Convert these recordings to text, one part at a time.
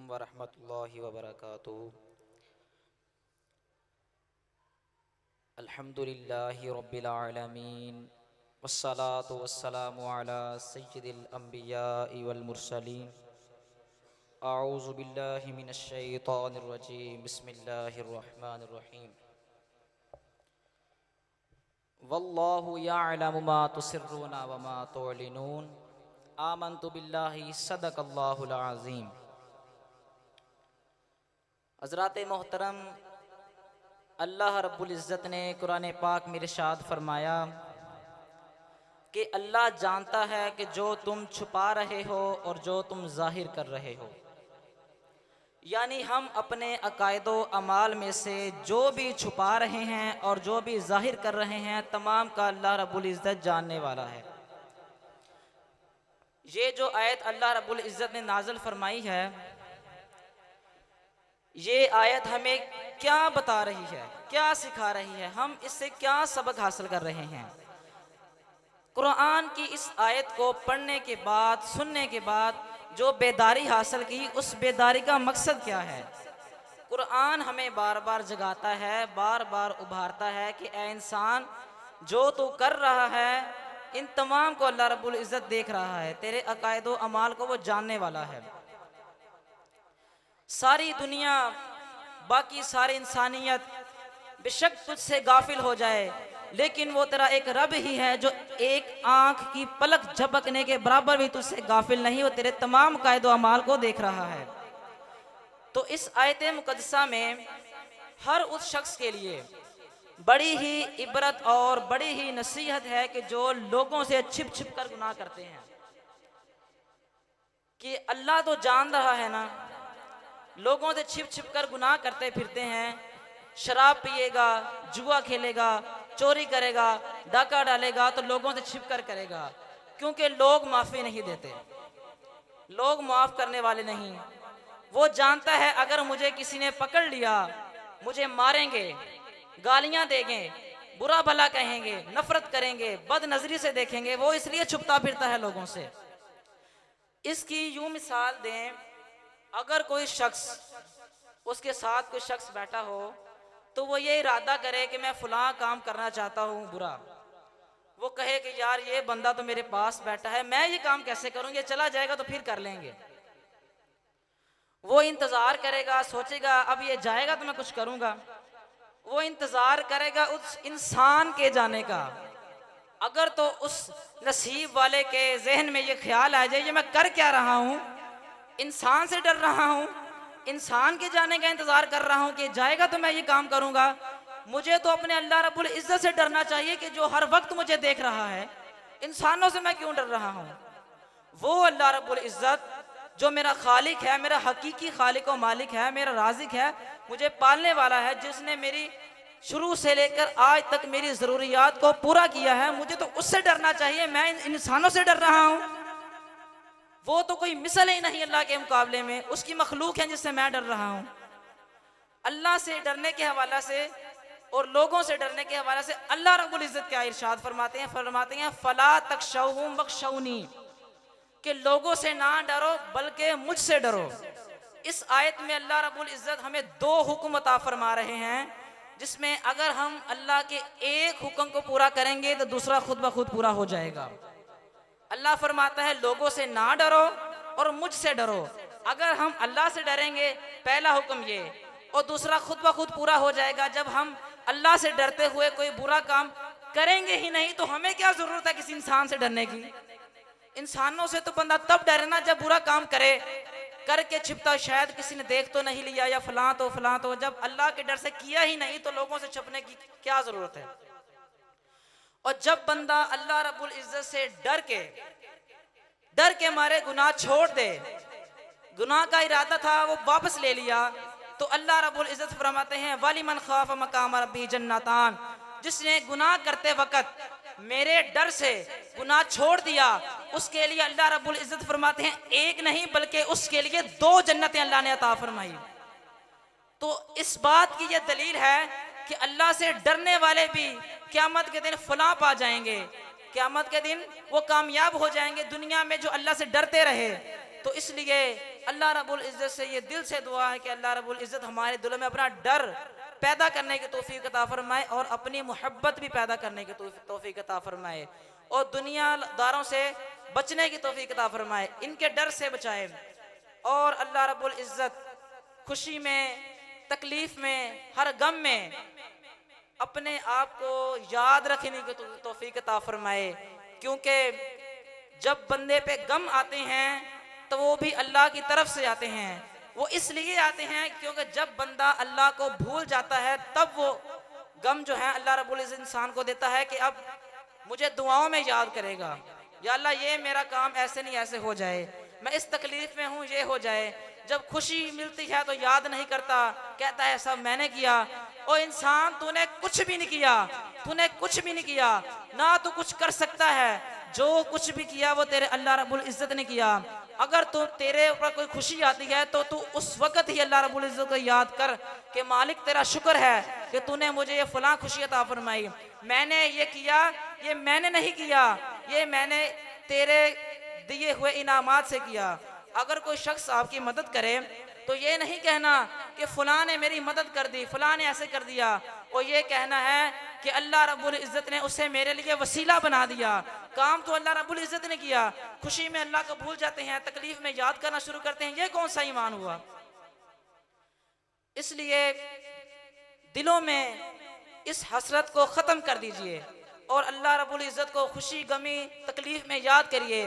वरहमतुल्लाहि वबरकातुहू। अल्हम्दुलिल्लाहि रब्बिल आलमीन वस्सलातु वस्सलामु अला सय्यिदिल अंबियाइ वल मुरसलीन। अऊज़ु बिल्लाहि मिनश शैतानिर रजीम। बिस्मिल्लाहिर रहमानिर रहीम। वल्लाहु यअलमु मा तुसिर्रूना व मा तुअलिनून। आमन्तु बिल्लाहि सदक़ल्लाहुल अज़ीम। हज़रात मोहतरम, अल्लाह रब्बुल इज़्ज़त ने कुरान पाक में इरशाद फरमाया कि अल्लाह जानता है कि जो तुम छुपा रहे हो और जो तुम ज़ाहिर कर रहे हो। यानी हम अपने अकायदो अमाल में से जो भी छुपा रहे हैं और जो भी ज़ाहिर कर रहे हैं, तमाम का अल्लाह रब्बुल इज़्ज़त जानने वाला है। ये जो आयत अल्लाह रब्बुल इज़्ज़त ने नाज़िल फरमाई है, ये आयत हमें क्या बता रही है, क्या सिखा रही है, हम इससे क्या सबक हासिल कर रहे हैं। कुरान की इस आयत को पढ़ने के बाद, सुनने के बाद जो बेदारी हासिल की, उस बेदारी का मकसद क्या है। कुरान हमें बार बार जगाता है, बार बार उभारता है कि ए इंसान, जो तू कर रहा है इन तमाम को अल्लाह रब्बुल इज़्ज़त देख रहा है। तेरे अकायदो अमाल को वो जानने वाला है। सारी दुनिया, बाकी सारी इंसानियत बेशक तुझसे गाफिल हो जाए, लेकिन वो तेरा एक रब ही है जो एक आंख की पलक झपकने के बराबर भी तुझसे गाफिल नहीं, वो तेरे तमाम कायदो अमाल को देख रहा है। तो इस आयत मुकद्दसा में हर उस शख्स के लिए बड़ी ही इबरत और बड़ी ही नसीहत है कि जो लोगों से छिप छिप कर गुनाह करते हैं, कि अल्लाह तो जान रहा है ना, लोगों से छिप छिप कर गुनाह करते फिरते हैं। शराब पिएगा, जुआ खेलेगा, चोरी करेगा, डाका डालेगा तो लोगों से छिप कर करेगा, क्योंकि लोग माफ़ी नहीं देते, लोग माफ़ करने वाले नहीं। वो जानता है अगर मुझे किसी ने पकड़ लिया, मुझे मारेंगे, गालियां देंगे, बुरा भला कहेंगे, नफरत करेंगे, बद नजरी से देखेंगे, वो इसलिए छुपता फिरता है लोगों से। इसकी यूं मिसाल दें, अगर कोई शख्स, उसके साथ कोई शख्स बैठा हो तो वो ये इरादा करे कि मैं फलां काम करना चाहता हूँ बुरा, वो कहे कि यार ये बंदा तो मेरे पास बैठा है, मैं ये काम कैसे करूँ, ये चला जाएगा तो फिर कर लेंगे। वो इंतज़ार करेगा, सोचेगा अब ये जाएगा तो मैं कुछ करूँगा। वो इंतज़ार करेगा उस इंसान के जाने का। अगर तो उस नसीब वाले के जहन में ये ख्याल आ जाए, ये मैं कर क्या रहा हूँ, इंसान से डर रहा हूँ, इंसान के जाने का इंतज़ार कर रहा हूँ कि जाएगा तो मैं ये काम करूँगा। मुझे तो अपने अल्लाह रब्बुल इज़्ज़त से डरना चाहिए कि जो हर वक्त मुझे देख रहा है। इंसानों से मैं क्यों डर रहा हूँ। वो अल्लाह रब्बुल इज़्ज़त जो मेरा खालिक है, मेरा हकीकी खालिक और मालिक है, मेरा राज़िक है, मुझे पालने वाला है, जिसने मेरी शुरू से लेकर आज तक मेरी ज़रूरियात को पूरा किया है, मुझे तो उससे डरना चाहिए। मैं इन इंसानों से डर रहा हूँ। वो तो कोई मिसल ही नहीं अल्लाह के मुकाबले में, उसकी मखलूक है जिससे मैं डर रहा हूँ। अल्लाह से डरने के हवाला से और लोगों से डरने के हवाले से अल्लाह रब्बुल इज़्ज़त क्या इरशाद फरमाते हैं फला तखशौहुम वखशौनी, कि लोगों से ना डरो बल्कि मुझसे डरो। इस आयत में अल्लाह रब्बुल इज़्ज़त हमें दो हुक्म अता फरमा रहे हैं, जिसमें अगर हम अल्लाह के एक हुक्म को पूरा करेंगे तो दूसरा खुद ब खुद पूरा हो जाएगा। अल्लाह फरमाता है लोगों से ना डरो और मुझसे डरो। अगर हम अल्लाह से डरेंगे, पहला हुक्म ये, और दूसरा खुद ब खुद पूरा हो जाएगा। जब हम अल्लाह से डरते हुए कोई बुरा काम करेंगे ही नहीं तो हमें क्या जरूरत है किसी इंसान से डरने की। इंसानों से तो बंदा तब डरे ना जब बुरा काम करे, करके छिपता शायद किसी ने देख तो नहीं लिया या फलां तो। जब अल्लाह के डर से किया ही नहीं तो लोगों से छुपने की क्या जरूरत है। और जब बंदा अल्लाह रब्बुल इज़्ज़त से डर के मारे गुनाह छोड़ दे, गुनाह का इरादा था वो वापस ले लिया, तो अल्लाह रब्बुल इज़्ज़त फरमाते हैं वलिमन खाफ मकाम रब्बी जन्नतान, जिसने गुनाह करते वक्त मेरे डर से गुनाह छोड़ दिया, उसके लिए अल्लाह रब्बुल इज़्ज़त फरमाते हैं एक नहीं बल्कि उसके लिए दो जन्नतें अल्लाह ने अता फरमाई। तो इस बात की यह दलील है कि अल्लाह से डरने वाले भी क़यामत के दिन फलाह पा जाएंगे, क़यामत के दिन वो कामयाब हो जाएंगे दुनिया में जो अल्लाह से डरते रहे। तो इसलिए अल्लाह रब्बुल इज़्ज़त से ये दिल से दुआ है कि अल्लाह रब्बुल इज़्ज़त हमारे दिलों में अपना डर पैदा करने की तौफीक अता फरमाए और अपनी मोहब्बत भी पैदा करने की तौफीक अता फरमाए और दुनियादारों से बचने की तौफीक अता फरमाए, इनके डर से बचाए। और अल्लाह रब्बुल इज़्ज़त खुशी में, तकलीफ में, हर गम में अपने आप को याद रखने की तौफीक अता फरमाए, क्योंकि जब बंदे पे गम आते हैं तो वो भी अल्लाह की तरफ से आते हैं। वो इसलिए आते हैं क्योंकि जब बंदा अल्लाह को भूल जाता है तब वो गम जो है अल्लाह रब्बुल इज़्ज़त इंसान को देता है कि अब मुझे दुआओं में याद करेगा, या अल्लाह ये मेरा काम ऐसे नहीं ऐसे हो जाए, मैं इस तकलीफ में हूँ ये हो जाए। जब खुशी मिलती है तो याद नहीं करता, कहता है सब मैंने किया। ओ इंसान, तूने कुछ भी नहीं किया, तूने कुछ भी नहीं किया, ना तू कुछ कर सकता है। जो कुछ भी किया वो तेरे अल्लाह रब्बुल इज़्ज़त ने किया। अगर तो तेरे ऊपर कोई खुशी आती है तो तू उस वक्त ही अल्लाह रब्बुल इज़्ज़त को याद कर कि मालिक तेरा शुक्र है कि तूने मुझे ये फलां खुशी अता फरमाई, मैंने ये किया, ये मैंने नहीं किया, ये मैंने तेरे दिए हुए इनामात से किया। अगर कोई शख्स आपकी मदद करे तो ये नहीं कहना कि फलां ने मेरी मदद कर दी, फलां ने ऐसे कर दिया, और ये कहना है कि अल्लाह रब्बुल इज़्ज़त ने उसे मेरे लिए वसीला बना दिया। काम तो अल्लाह रब्बुल इज़्ज़त ने किया। खुशी में अल्लाह को भूल जाते हैं, तकलीफ में याद करना शुरू करते हैं, ये कौन सा ईमान हुआ? इसलिए दिलों में इस हसरत को ख़त्म कर दीजिए और अल्लाह रब्बुल इज़्ज़त को खुशी, गमी, तकलीफ में याद करिए,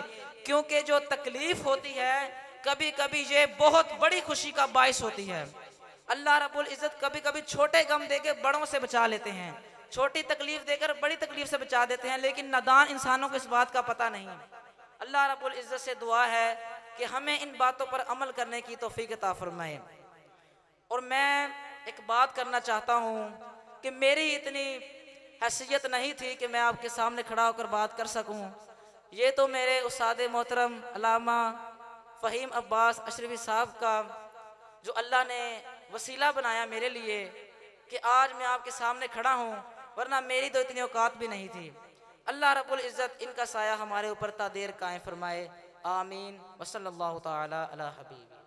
क्योंकि जो तकलीफ होती है कभी कभी ये बहुत बड़ी खुशी का बाइस होती है। अल्लाह रब्बुल इज़्ज़त कभी कभी छोटे गम देकर बड़ों से बचा लेते हैं, छोटी तकलीफ देकर बड़ी तकलीफ से बचा देते हैं, लेकिन नादान इंसानों को इस बात का पता नहीं। अल्लाह रब्बुल इज़्ज़त से दुआ है कि हमें इन बातों पर अमल करने की तौफीक अता फरमाए। और मैं एक बात करना चाहता हूँ कि मेरी इतनी हैसियत नहीं थी कि मैं आपके सामने खड़ा होकर बात कर सकूँ। ये तो मेरे उस्ताद मोहतरम अल्लामा फ़हीम अब्बास अशरफी साहब का जो अल्लाह ने वसीला बनाया मेरे लिए कि आज मैं आपके सामने खड़ा हूँ, वरना मेरी तो इतनी औकात भी नहीं थी। अल्लाह रब्बुल इज़्ज़त इनका साया हमारे ऊपर तादेर कायम फरमाए। आमीन। वसल्लल्लाहु तआला अला हबीब।